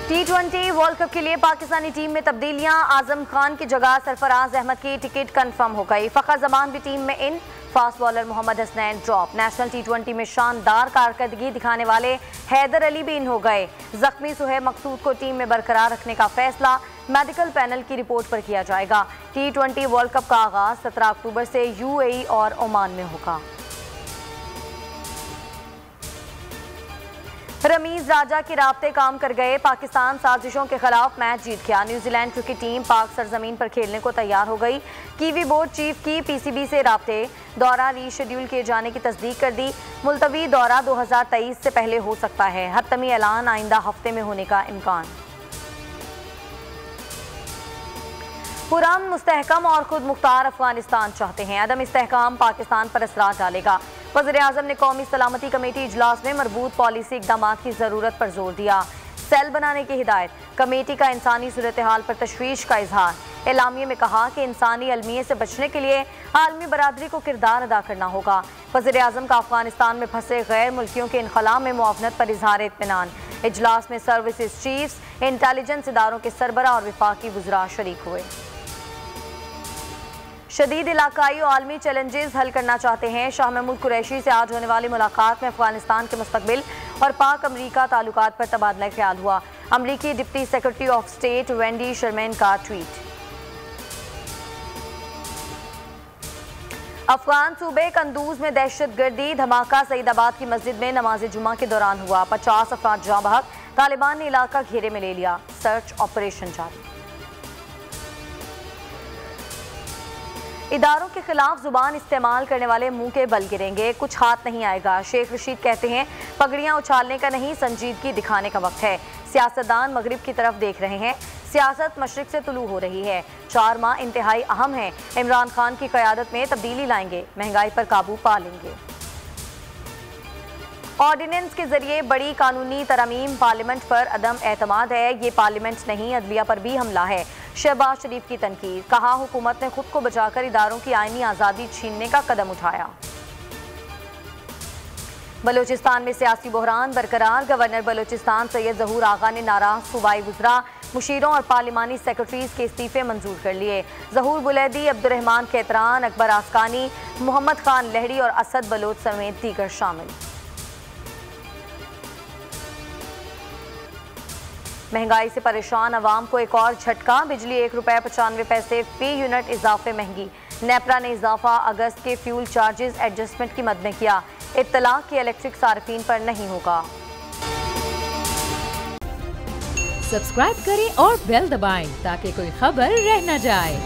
T20 world cup के लिए Pakistani team में तब्दीलियां। आजम खान की जगह सरफराज अहमद की टिकट कंफर्म हो गई। फखर जमान भी टीम में in. Fast bowler Mohammad Hasnain drop. National T20 में शानदार कारकर्दगी दिखाने वाले हैदर अली भी इन हो गए। जख्मी सुहेब मकसूद को टीम में बरकरार रखने का फैसला मेडिकल पैनल की रिपोर्ट पर किया जाएगा। T20 वर्ल्ड कप का आगाज 17 अक्टूबर से UAE और ओमान में होगा। रमीज राजा के राब्ते काम कर गए। पाकिस्तान साजिशों के खिलाफ मैच जीत गया। न्यूजीलैंड क्रिकेट टीम पाक सरजमीन पर खेलने को तैयार हो गई। कीवी बोर्ड चीफ की PCB से राब्ते। दौरा रीशेड्यूल किए जाने की तस्दीक कर दी। मुलतवी दौरा 2023 से पहले हो सकता है। हतमी ऐलान आइंदा हफ्ते में होने का इम्कान। पुरान मुस्तहकम और खुद मुख्तार अफगानिस्तान चाहते हैं। अदम इस्तेहकाम पाकिस्तान पर असरार डालेगा। वज़ीर-ए-आज़म ने कौमी सलामती कमेटी इजलास में मरबूत पॉलिसी इक़दाम की ज़रूरत पर जोर दिया। सेल बनाने की हिदायत। कमेटी का इंसानी सूरत हाल पर तशवीश का इजहार। एलामिये में कहा कि इंसानी अलमिये से बचने के लिए आलमी बरादरी को किरदार अदा करना होगा। वज़ीर-ए-आज़म का अफगानिस्तान में फंसे गैर मुल्कियों के इनखला में मुआवनत पर इजहार इत्मीनान। इजलास में सर्विसेज चीफ्स, इंटेलिजेंस इदारों के सरबरा और वफाकी वज़रा शरीक हुए। शदीद इलाकाई और आलमी चैलेंजेस हल करना चाहते हैं। शाह महमूद कुरैशी से आज होने वाली मुलाकात में अफगानिस्तान के मुस्तकबिल और पाक अमरीका ताल्लुकात पर तबादला ख्याल हुआ। अमरीकी deputy secretary of state Wendy Sherman का ट्वीट। अफगान सूबे कंदूज में दहशतगर्दी धमाका। सईदाबाद की मस्जिद में नमाज जुमा के दौरान हुआ। 50 अफराद जाँ बहक। तालिबान ने इलाका घेरे में ले लिया। सर्च ऑपरेशन जारी। इदारों के खिलाफ जुबान इस्तेमाल करने वाले मुंह के बल गिरेंगे। कुछ हाथ नहीं आएगा। शेख रशीद कहते हैं पगड़ियां उछालने का नहीं, संजीदगी दिखाने का वक्त है। सियासतदान मगरिब की तरफ देख रहे हैं। सियासत मशरिक से तुलू हो रही है। 4 माह इंतहाई अहम है। इमरान खान की क़यादत में तब्दीली लाएंगे। महंगाई पर काबू पा लेंगे। ऑर्डिनेंस के जरिए बड़ी कानूनी तरमीम। पार्लियामेंट पर अदम एतमाद है। ये पार्लियामेंट नहीं, अदलिया पर भी हमला है। शहबाज शरीफ की तनकीद। कहा हुकूमत ने खुद को बचाकर इदारों की आईनी आज़ादी छीनने का कदम उठाया। बलोचिस्तान में सियासी बहरान बरकरार। गवर्नर बलोचिस्तान सैयद ज़हूर आगा ने नाराज सूबाई वज़रा, मुशीरों और पार्लिमानी सेक्रेटरीज के इस्तीफे मंजूर कर लिए। ज़हूर बुलैदी, अब्दुर्रहमान कैतरान, अकबर आसकानी, मोहम्मद खान लहड़ी और असद बलोच समेत दीगर शामिल। महंगाई से परेशान अवाम को एक और झटका। बिजली ₹1.95 फी यूनिट इजाफे महंगी। नेपरा ने इजाफा अगस्त के फ्यूल चार्जेस एडजस्टमेंट की मद में किया। इत्तला की इलेक्ट्रिक सार्फिन पर नहीं होगा। सब्सक्राइब करें और बेल दबाएं ताकि कोई खबर रह न जाए।